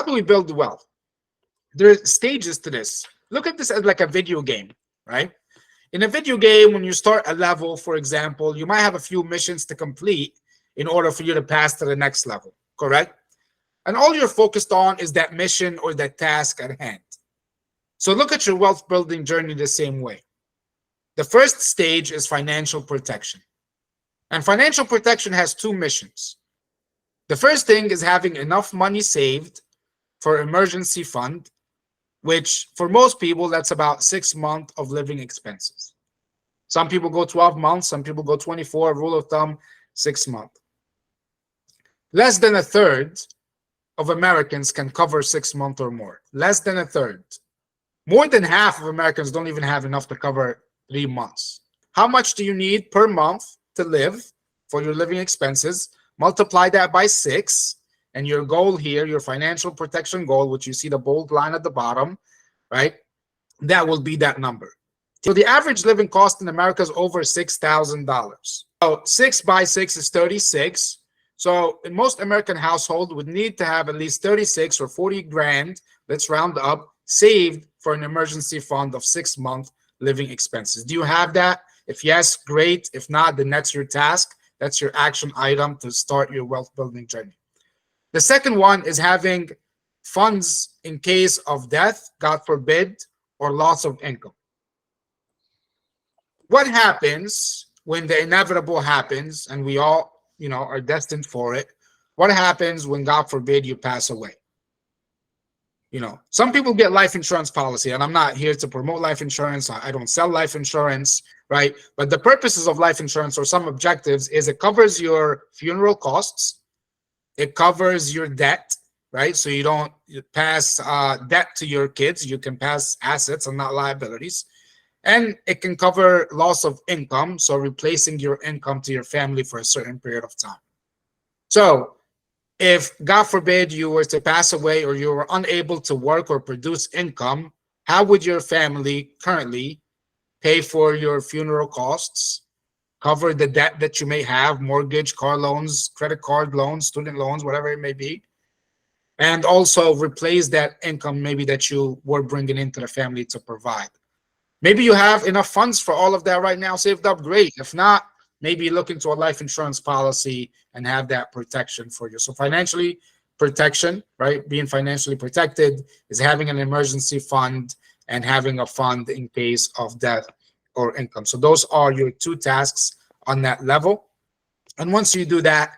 do we build wealth? There are stages to this. Look at this as like a video game, right? In a video game, when you start a level, for example, you might have a few missions to complete in order for you to pass to the next level, correct? And all you're focused on is that mission or that task at hand. So look at your wealth building journey the same way. The first stage is financial protection. And financial protection has two missions. The first thing is having enough money saved for emergency fund, which for most people, that's about 6 months of living expenses. Some people go 12 months, some people go 24, rule of thumb, 6 months. Less than a third of Americans can cover 6 months or more. Less than a third. More than half of Americans don't even have enough to cover 3 months. How much do you need per month to live for your living expenses? Multiply that by 6, and your goal here, your financial protection goal, which you see the bold line at the bottom, right? That will be that number. So the average living cost in America is over $6,000. So 6 by 6 is 36. So in most American household would need to have at least 36 or 40 grand, let's round up, saved for an emergency fund of 6 month living expenses. Do you have that? If yes, great. If not, then that's your task. That's your action item to start your wealth building journey. The second one is having funds in case of death, God forbid, or loss of income. What happens when the inevitable happens, and we all, are destined for it? What happens when, God forbid, you pass away? Some people get life insurance policy, and I'm not here to promote life insurance. I don't sell life insurance, right? But the purposes of life insurance, or some objectives, is it covers your funeral costs. It covers your debt, right? So you don't pass debt to your kids. You can pass assets and not liabilities. And it can cover loss of income, so replacing your income to your family for a certain period of time. So if, God forbid, you were to pass away or you were unable to work or produce income, how would your family currently pay for your funeral costs, cover the debt that you may have, mortgage, car loans, credit card loans, student loans, whatever it may be, and also replace that income maybe that you were bringing into the family to provide? Maybe you have enough funds for all of that right now saved up, great. If not, maybe look into a life insurance policy and have that protection for you. So financially protection, right? Being financially protected is having an emergency fund and having a fund in case of death or income. So those are your two tasks on that level. And once you do that,